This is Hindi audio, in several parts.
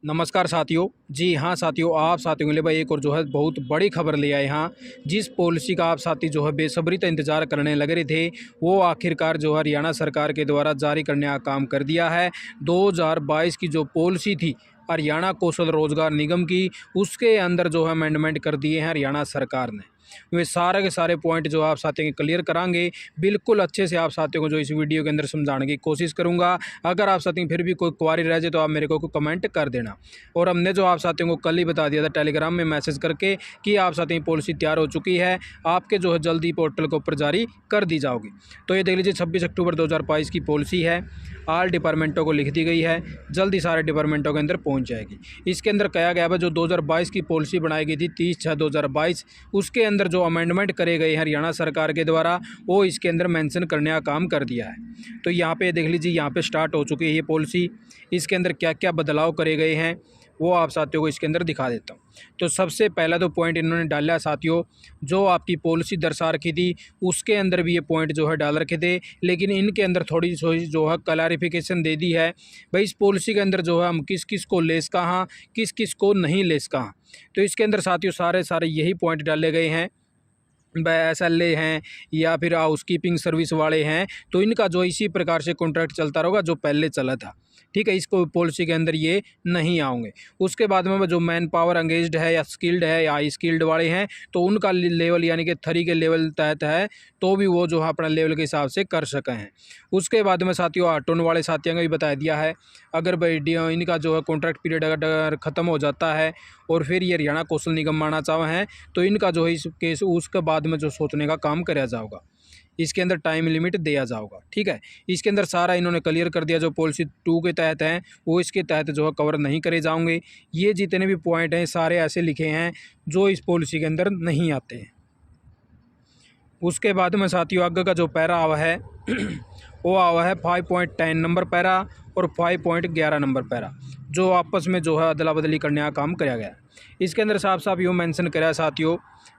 नमस्कार साथियों। जी हाँ साथियों, आप साथियों के लिए भाई एक और जो है बहुत बड़ी खबर ले आए हैं। जिस पॉलिसी का आप साथी जो है बेसब्री से इंतजार करने लग रहे थे, वो आखिरकार जो है हरियाणा सरकार के द्वारा जारी करने का काम कर दिया है। 2022 की जो पॉलिसी थी हरियाणा कौशल रोजगार निगम की, उसके अंदर जो है अमेंडमेंट कर दिए हैं हरियाणा सरकार ने। वे सारे के सारे पॉइंट जो आप साथियों के क्लियर करांगे, बिल्कुल अच्छे से आप साथियों को जो इस वीडियो के अंदर समझाने की कोशिश करूंगा। अगर आप साथियों फिर भी कोई क्वारी रह जाए तो आप मेरे को कमेंट कर देना। और हमने जो आप साथियों को कल ही बता दिया था टेलीग्राम में मैसेज करके कि आप साथियों की पॉलिसी तैयार हो चुकी है, आपके जो है जल्दी पोर्टल के ऊपर जारी कर दी जाओगी। तो ये देख लीजिए 26 अक्टूबर 2022 की पॉलिसी है, ऑल डिपार्टमेंटों को लिख दी गई है, जल्दी सारे डिपार्टमेंटों के अंदर पहुंच जाएगी। इसके अंदर कहा गया है जो 2022 की पॉलिसी बनाई गई थी 30/6/2022, उसके अंदर जो अमेंडमेंट करे गए हैं हरियाणा सरकार के द्वारा, वो इसके अंदर मेंशन करने का काम कर दिया है। तो यहाँ पे देख लीजिए, यहाँ पे स्टार्ट हो चुकी है ये पॉलिसी। इसके अंदर क्या क्या बदलाव करे गए हैं वो आप साथियों को इसके अंदर दिखा देता हूँ। तो सबसे पहला तो पॉइंट इन्होंने डाला साथियों, जो आपकी पॉलिसी दर्शा रखी थी उसके अंदर भी ये पॉइंट जो है डाल रखे थे, लेकिन इनके अंदर थोड़ी सी जो है क्लैरिफिकेशन दे दी है। भाई इस पॉलिसी के अंदर जो है हम किस किस को लेस कहाँ, किस किस को नहीं लेस कहाँ। तो इसके अंदर साथियों सारे यही पॉइंट डाले गए हैं। SLA हैं या फिर हाउस कीपिंग सर्विस वाले हैं, तो इनका जो इसी प्रकार से कॉन्ट्रैक्ट चलता रहेगा जो पहले चला था। ठीक है, इसको पॉलिसी के अंदर ये नहीं आएंगे। उसके बाद में जो मैन पावर एंगेज्ड है या स्किल्ड है या हाई स्किल्ड वाले हैं, तो उनका लेवल यानी कि 3 के लेवल तहत है, तो भी वो जो है अपना लेवल के हिसाब से कर सके हैं। उसके बाद में साथियों ऑटोन वाले साथियों का भी बता दिया है, अगर भाई इनका जो है कॉन्ट्रैक्ट पीरियड अगर ख़त्म हो जाता है और फिर ये हरियाणा कौशल निगम माना चाहे हैं, तो इनका जो है इस केस उसके बाद में जो सोचने का काम कराया जाएगा, इसके अंदर टाइम लिमिट दिया जाएगा। ठीक है, इसके अंदर सारा इन्होंने क्लियर कर दिया। जो पॉलिसी 2 के तहत हैं वो इसके तहत जो है कवर नहीं करे जाएंगे। ये जितने भी पॉइंट हैं सारे ऐसे लिखे हैं जो इस पॉलिसी के अंदर नहीं आते हैं। उसके बाद में साथियों आगे का जो पैरा आवा है वो आवा है 5.10 नंबर पैरा और 5.11 नंबर पैरा, जो आपस में जो है अदला बदली करने का काम कराया गया। इसके अंदर साफ साफ यूँ मेंशन कराया साथियों,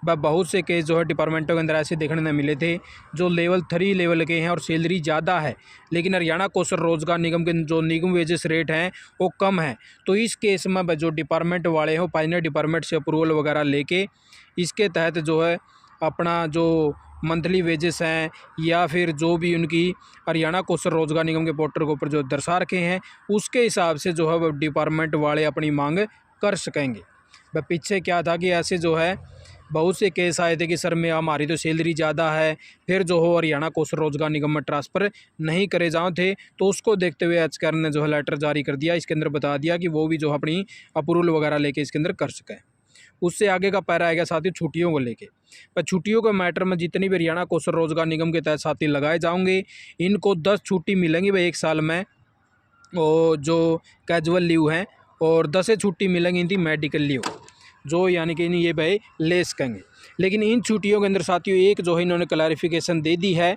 बहुत से केस जो है डिपार्टमेंटों के अंदर ऐसे देखने में मिले थे जो लेवल 3 लेवल के हैं और सैलरी ज़्यादा है, लेकिन हरियाणा कौशल रोजगार निगम के जो निगम वेजेस रेट हैं वो कम है। तो इस केस में जो डिपार्टमेंट वाले हैं वो फाइनल डिपार्टमेंट से अप्रूवल वगैरह लेके इसके तहत जो है अपना जो मंथली वेजेस हैं या फिर जो भी उनकी हरियाणा कौशल रोजगार निगम के पोर्टल के ऊपर जो दर्शा रखे हैं उसके हिसाब से जो है वो डिपार्टमेंट वाले अपनी मांग कर सकेंगे। वह पीछे क्या था कि ऐसे जो है बहुत से केस आए थे कि सर में हमारी तो सैलरी ज़्यादा है, फिर जो हो हरियाणा कौशल रोजगार निगम में ट्रांसफ़र नहीं करे जाओ थे। तो उसको देखते हुए एचकेआर ने जो है लेटर जारी कर दिया, इसके अंदर बता दिया कि वो भी जो अपनी अप्रूवल वगैरह लेके इसके अंदर कर सकें। उससे आगे का पैरा आएगा साथी छुट्टियों को लेके। पर छुट्टियों के मैटर में जितनी भी हरियाणा कौशल रोजगार निगम के तहत साथी लगाए जाएंगे, इनको 10 छुट्टी मिलेंगी भाई एक साल में, और जो कैजुअल लीव हैं, और 10 छुट्टी मिलेंगी इनकी मेडिकल लीव, जो यानी कि ये भाई लेस कहेंगे। लेकिन इन छुट्टियों के अंदर साथियों एक जो है इन्होंने क्लैरिफिकेशन दे दी है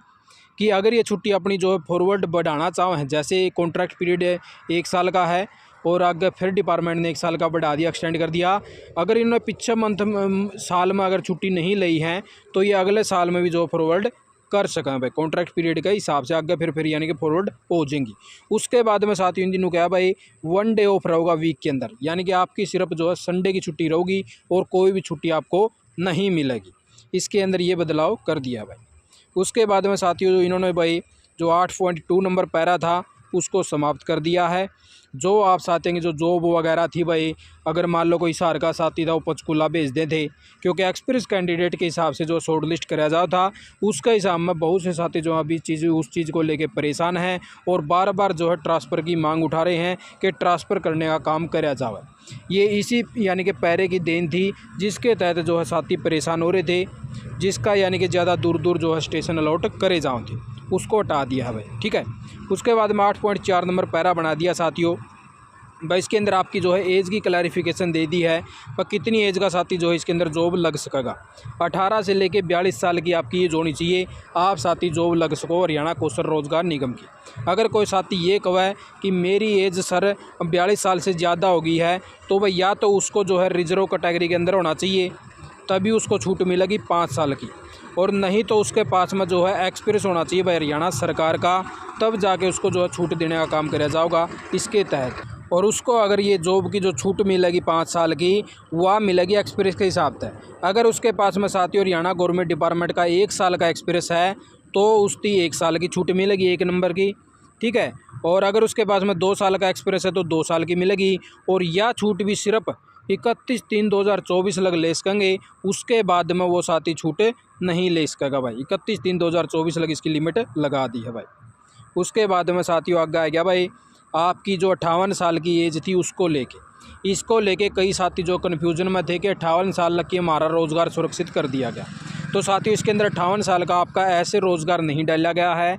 कि अगर ये छुट्टी अपनी जो है फॉरवर्ड बढ़ाना चाहें, जैसे कॉन्ट्रैक्ट पीरियड 1 साल का है और आगे फिर डिपार्टमेंट ने 1 साल का बढ़ा दिया, एक्सटेंड कर दिया, अगर इन्होंने पिछले साल में अगर छुट्टी नहीं ली है तो ये अगले साल में भी जो फॉरवर्ड कर सकें भाई कॉन्ट्रैक्ट पीरियड के हिसाब से आगे फिर यानी कि फॉरवर्ड हो जाएंगी। उसके बाद में साथियों इन दिनों क्या भाई 1 डे ऑफ रहेगा वीक के अंदर, यानी कि आपकी सिर्फ जो है संडे की छुट्टी रहेगी और कोई भी छुट्टी आपको नहीं मिलेगी। इसके अंदर ये बदलाव कर दिया भाई। उसके बाद में साथियों इन्होंने भाई जो 8.2 नंबर पैरा था उसको समाप्त कर दिया है। जो आप साथियों की जो जॉब वगैरह थी भाई, अगर मान लो कोई हिसार का साथी था वो पंचकूला भेज दे थे, क्योंकि एक्सपीरियंस कैंडिडेट के हिसाब से जो शॉर्ट लिस्ट कराया जाता था उसके हिसाब में बहुत से साथी जो अभी उस चीज़ को लेके परेशान हैं और बार बार जो है ट्रांसफ़र की मांग उठा रहे हैं कि ट्रांसफ़र करने का काम कराया जाए। ये इसी यानी कि पैरे की देन थी जिसके तहत जो है साथी परेशान हो रहे थे, जिसका यानी कि ज़्यादा दूर दूर जो है स्टेशन अलॉट करे जाओ थे, उसको हटा दिया भाई। ठीक है, उसके बाद में 8.4 नंबर पैरा बना दिया साथियों। भाई इसके अंदर आपकी जो है एज की क्लैरिफिकेशन दे दी है, पर कितनी एज का साथी जो है इसके अंदर जॉब लग सकेगा। 18 से लेके 42 साल की आपकी एज होनी चाहिए, आप साथी जॉब लग सको हरियाणा कौशल रोजगार निगम की। अगर कोई साथी ये कहे कि मेरी एज सर 42 साल से ज़्यादा हो गई है, तो भाई या तो उसको जो है रिजर्व कैटेगरी के अंदर होना चाहिए, तभी उसको छूट मिलेगी 5 साल की, और नहीं तो उसके पास में जो है एक्सपीरियंस होना चाहिए भाई हरियाणा सरकार का, तब जाके उसको जो है छूट देने का काम कराया जाएगा इसके तहत। और उसको अगर ये जॉब की जो छूट मिलेगी 5 साल की, वह मिलेगी एक्सपीरियंस के हिसाब से। अगर उसके पास में साथियों हरियाणा गवर्नमेंट डिपार्टमेंट का 1 साल का एक्सपीरियंस है तो उसकी 1 साल की छूट मिलेगी 1 नंबर की, ठीक है। और अगर उसके पास में 2 साल का एक्सपीरियंस है तो 2 साल की मिलेगी। और यह छूट भी सिर्फ 31/3/2024 लग ले सकेंगे, उसके बाद में वो साथी छूट नहीं ले सकेगा भाई। 31/3/2024 लग इसकी लिमिट लगा दी है भाई। उसके बाद में साथियों आगे आ गया भाई आपकी जो 58 साल की एज थी उसको लेके। इसको लेके कई साथी जो कन्फ्यूजन में थे कि 58 साल लग के हमारा रोज़गार सुरक्षित कर दिया गया। तो साथियों इसके अंदर 58 साल का आपका ऐसे रोज़गार नहीं डाला गया है।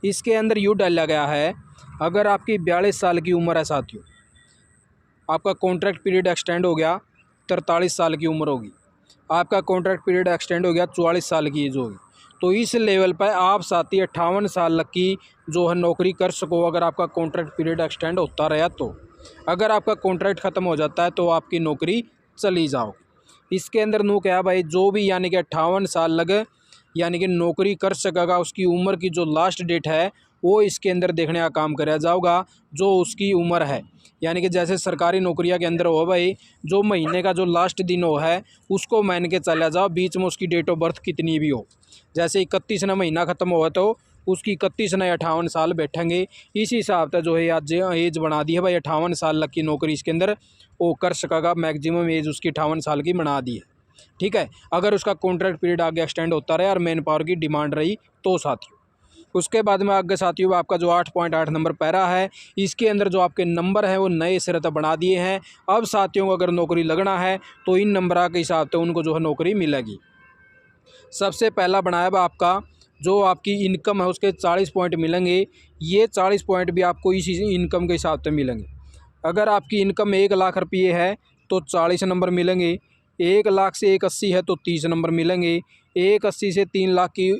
इसके अंदर यूँ डाला गया है, अगर आपकी 42 साल की उम्र है साथियों, आपका कॉन्ट्रैक्ट पीरियड एक्सटेंड हो गया 43 साल की उम्र होगी, आपका कॉन्ट्रैक्ट पीरियड एक्सटेंड हो गया 44 साल की एज होगी, तो इस लेवल पर आप साथी 58 साल की जो है नौकरी कर सको अगर आपका कॉन्ट्रैक्ट पीरियड एक्सटेंड होता रहा। तो अगर आपका कॉन्ट्रैक्ट ख़त्म हो जाता है तो आपकी नौकरी चली जाओ। इसके अंदर नू क्या भाई, जो भी यानी कि 58 साल लगे यानी कि नौकरी कर सकेगा, उसकी उम्र की जो लास्ट डेट है वो इसके अंदर देखने का काम कराया जाओगा जो उसकी उम्र है। यानी कि जैसे सरकारी नौकरियां के अंदर हो भाई, जो महीने का जो लास्ट दिन हो है उसको मान के चला जाओ, बीच में उसकी डेट ऑफ बर्थ कितनी भी हो। जैसे 31 ना महीना ख़त्म हुआ तो उसकी 31 ना 58 साल बैठेंगे। इस हिसाब से जो है आज एज बना दी है भाई, 58 साल तक की नौकरी इसके अंदर वो कर सकेगा। मैक्सिमम एज उसकी 58 साल की बना दी है, ठीक है। अगर उसका कॉन्ट्रैक्ट पीरियड आगे एक्सटेंड होता रहे और मैन पावर की डिमांड रही तो साथियों। उसके बाद में आगे साथियों आपका जो 8.8 नंबर पैरा है, इसके अंदर जो आपके नंबर हैं वो नए सिरे से बढ़ा दिए हैं। अब साथियों को अगर नौकरी लगना है तो इन नंबर के हिसाब से उनको जो है नौकरी मिलेगी। सबसे पहला बनाया हुआ आपका जो आपकी इनकम है उसके 40 पॉइंट मिलेंगे। ये 40 पॉइंट भी आपको इसी इनकम के हिसाब से मिलेंगे। अगर आपकी इनकम 1 लाख रुपये है तो 40 नंबर मिलेंगे, 1 लाख से 180 है तो 30 नंबर मिलेंगे, 180 से 3 लाख की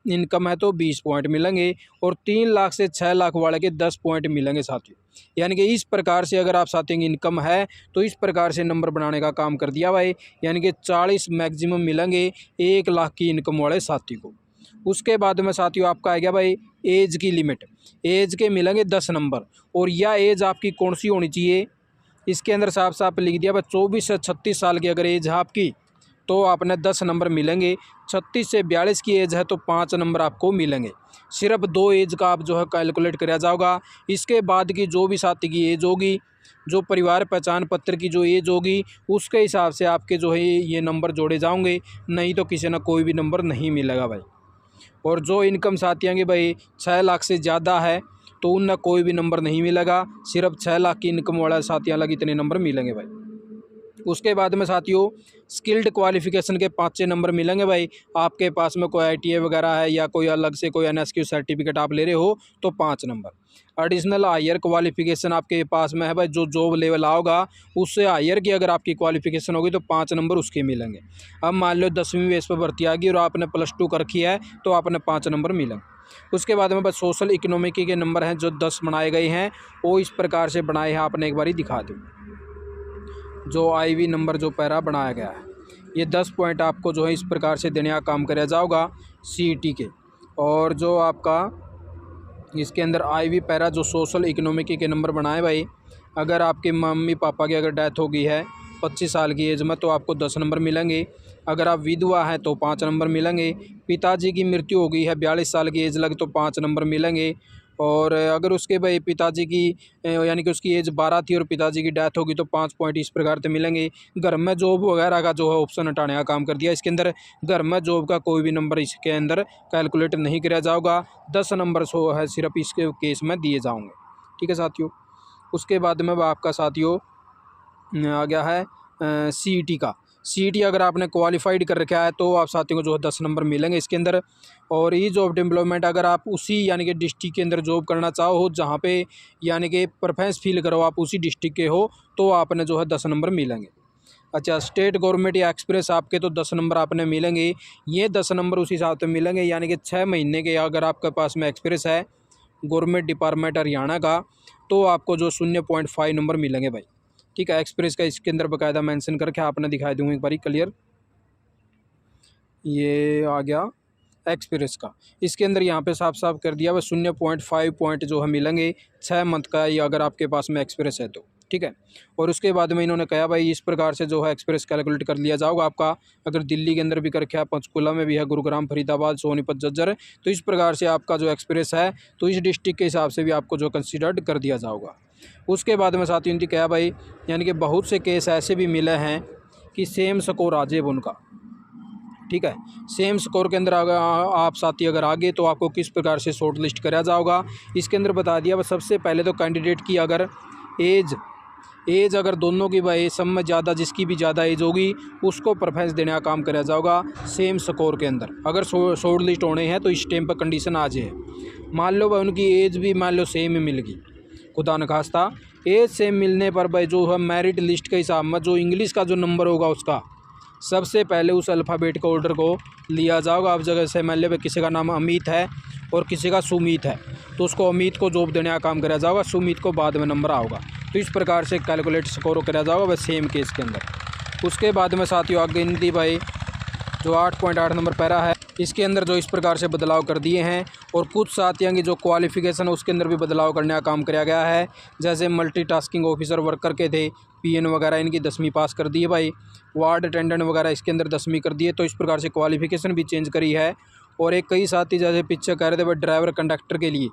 इनकम है तो 20 पॉइंट मिलेंगे, और 3 लाख से 6 लाख वाले के 10 पॉइंट मिलेंगे साथियों। यानी कि इस प्रकार से अगर आप साथियों की इनकम है तो इस प्रकार से नंबर बनाने का काम कर दिया भाई। यानी कि 40 मैक्सिमम मिलेंगे 1 लाख की इनकम वाले साथी को। उसके बाद में साथियों आपका आ गया भाई एज की लिमिट। एज के मिलेंगे 10 नंबर, और यह एज आपकी कौन सी होनी चाहिए, इसके अंदर साफ साफ लिख दिया भाई 24 से 36 साल की अगर एज है आपकी तो आपने 10 नंबर मिलेंगे। 36 से 42 की एज है तो 5 नंबर आपको मिलेंगे। सिर्फ 2 एज का आप जो है कैलकुलेट कराया जाओगा। इसके बाद की जो भी साथी की एज होगी, जो परिवार पहचान पत्र की जो एज होगी, उसके हिसाब से आपके जो है ये नंबर जोड़े जाओगे, नहीं तो किसी ना कोई भी नंबर नहीं मिलेगा भाई। और जो इनकम साथियों की भाई 6 लाख से ज़्यादा है तो उनका कोई भी नंबर नहीं मिलेगा, सिर्फ 6 लाख की इनकम वाला साथियों अलग इतने नंबर मिलेंगे भाई। उसके बाद में साथियों स्किल्ड क्वालिफ़िकेशन के 5 नंबर मिलेंगे भाई। आपके पास में कोई ITI वगैरह है या कोई अलग से कोई NSQ सर्टिफिकेट आप ले रहे हो तो 5 नंबर। एडिशनल हायर क्वालिफ़िकेशन आपके पास में है भाई, जो जॉब लेवल आओगा उससे हायर की अगर आपकी क्वालिफ़िकेशन होगी तो 5 नंबर उसके मिलेंगे। अब मान लो 10वीं बेस पर भर्ती आ गई और आपने +2 कर रखी है तो आपने 5 नंबर मिलेंगे। उसके बाद में बस सोशल इकोनॉमिक के नंबर हैं जो 10 बनाए गए हैं, वो इस प्रकार से बनाए हैं, आपने एक बार दिखा दूँ। जो IV नंबर जो पैरा बनाया गया है, ये 10 पॉइंट आपको जो है इस प्रकार से देने का काम कराया जाओगा CET के। और जो आपका इसके अंदर IV पैरा जो सोशल इकोनॉमिक के नंबर बनाए भाई, अगर आपके मम्मी पापा की अगर डेथ हो गई है 25 साल की एज में तो आपको 10 नंबर मिलेंगे। अगर आप विधवा हैं तो 5 नंबर मिलेंगे। पिताजी की मृत्यु हो गई है 42 साल की एज लग तो 5 नंबर मिलेंगे। और अगर उसके भाई पिताजी की यानी कि उसकी एज 12 थी और पिताजी की डेथ होगी तो 5 पॉइंट इस प्रकार से मिलेंगे। घर में जॉब वगैरह का जो है ऑप्शन हटाने का काम कर दिया। इसके अंदर घर में जॉब का कोई भी नंबर इसके अंदर कैलकुलेट नहीं किया जाओगा। 10 नंबर सो है सिर्फ इसके केस में दिए जाओगे, ठीक है साथियों। उसके बाद में आपका साथियों आ गया है CET का। CET अगर आपने क्वालिफाइड कर रखा है तो आप साथियों को जो है 10 नंबर मिलेंगे इसके अंदर। और ई जॉब डेवलपमेंट अगर आप उसी यानी कि डिस्ट्रिक्ट के अंदर जॉब करना चाहो जहाँ पे यानी कि प्रेफरेंस फील करो आप उसी डिस्ट्रिक्ट के हो तो आपने जो है 10 नंबर मिलेंगे। अच्छा, स्टेट गवर्नमेंट या एक्सप्रेस आपके तो 10 नंबर आपने मिलेंगे। ये 10 नंबर उसी हिसाब से मिलेंगे, यानी कि 6 महीने के अगर आपके पास में एक्सप्रेस है गवर्नमेंट डिपार्टमेंट हरियाणा का तो आपको जो 0.5 नंबर मिलेंगे भाई, ठीक है। एक्सप्रेस का इसके अंदर बाकायदा मेंशन करके आपने दिखाई दूँगा एक बारी क्लियर। ये आ गया एक्सप्रेस का, इसके अंदर यहाँ पे साफ साफ कर दिया वह 0.5 पॉइंट जो है मिलेंगे 6 मंथ का, ये अगर आपके पास में एक्सप्रेस है तो। ठीक है। और उसके बाद में इन्होंने कहा भाई इस प्रकार से जो है एक्सप्रेस कैलकुलेट कर लिया जाएगा आपका। अगर दिल्ली के अंदर भी कर रखा है, पंचकुला में भी है, गुरुग्राम, फरीदाबाद, सोनीपत, झज्जर, तो इस प्रकार से आपका जो एक्सप्रेस है तो इस डिस्ट्रिक्ट के हिसाब से भी आपको जो कंसिडर्ड कर दिया जाएगा। उसके बाद में साथियों इनकी क्या भाई, यानी कि बहुत से केस ऐसे भी मिले हैं कि सेम स्कोर आ जाए उनका, ठीक है। सेम स्कोर के अंदर अगर आप साथी अगर आगे तो आपको किस प्रकार से शॉर्ट लिस्ट करा जाएगा इसके अंदर बता दिया। बस सबसे पहले तो कैंडिडेट की अगर एज अगर दोनों की भाई सब में ज़्यादा, जिसकी भी ज़्यादा एज होगी उसको प्रेफरेंस देने का काम करा जाएगा सेम स्कोर के अंदर। अगर शॉर्ट लिस्ट होने हैं तो इस टाइम पर कंडीशन आ जाए, मान लो भाई उनकी एज भी मान लो सेम ही मिल गई, खुदा न खास्ता एज सेम मिलने पर भाई जो है मेरिट लिस्ट के हिसाब में जो इंग्लिश का जो नंबर होगा उसका सबसे पहले उस अल्फ़ाबेट का ऑर्डर को लिया जाएगा। अब जगह से मान लो किसी का नाम अमित है और किसी का सुमित है तो उसको अमित को जॉब देने का काम करा जाएगा, सुमित को बाद में नंबर आओगा। तो इस प्रकार से कैलकुलेट स्कोर करा जाएगा बस सेम केस के अंदर। उसके बाद में साथियों आगे हिंदी भाई जो 8.8 नंबर पैरा है इसके अंदर जो इस प्रकार से बदलाव कर दिए हैं। और कुछ साथियों की जो क्वालिफ़िकेशन है उसके अंदर भी बदलाव करने का काम किया गया है। जैसे मल्टीटास्किंग ऑफिसर वर्कर के थे, पीएन वगैरह इनकी 10वीं पास कर दिए भाई, वार्ड अटेंडेंट वगैरह इसके अंदर 10वीं कर दिए। तो इस प्रकार से क्वालिफ़िकेशन भी चेंज करी है। और एक कई साथी जैसे पीछे कह रहे थे भाई ड्राइवर कंडक्टर के लिए,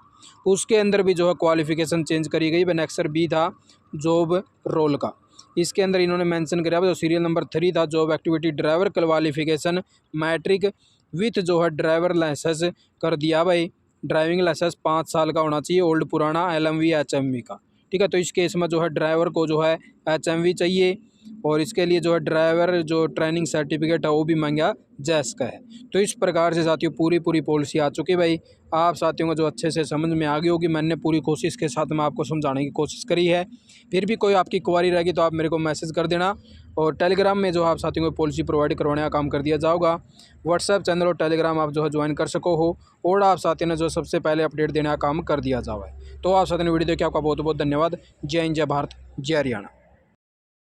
उसके अंदर भी जो है क्वालिफ़िकेशन चेंज करी गई। भाई नेक्सर बी था जॉब रोल का, इसके अंदर इन्होंने मेंशन किया जो सीरियल नंबर 3 था job activity driver qualification matric with जो है ड्राइवर लाइसेंस कर दिया भाई। ड्राइविंग लाइसेंस 5 साल का होना चाहिए, ओल्ड पुराना LMV HMV का, ठीक है। तो इस केस में जो है ड्राइवर को जो है HMV चाहिए और इसके लिए जो है ड्राइवर जो ट्रेनिंग सर्टिफिकेट है वो भी मांगा जैस का है। तो इस प्रकार से साथियों पूरी पॉलिसी आ चुकी है भाई। आप साथियों को जो अच्छे से समझ में आ गई होगी, मैंने पूरी कोशिश के साथ में आपको समझाने की कोशिश करी है। फिर भी कोई आपकी क्वारी रहेगी तो आप मेरे को मैसेज कर देना। और टेलीग्राम में जो आप साथियों को पॉलिसी प्रोवाइड करवाने का काम कर दिया जाएगा। व्हाट्सएप चैनल और टेलीग्राम आप जो है ज्वाइन कर सको हो और आप साथियों ने जो सबसे पहले अपडेट देने का काम कर दिया जाए। तो आप साथियों ने वीडियो देखिए, आपका बहुत बहुत धन्यवाद। जय हिंद, जय भारत, जय हरियाणा।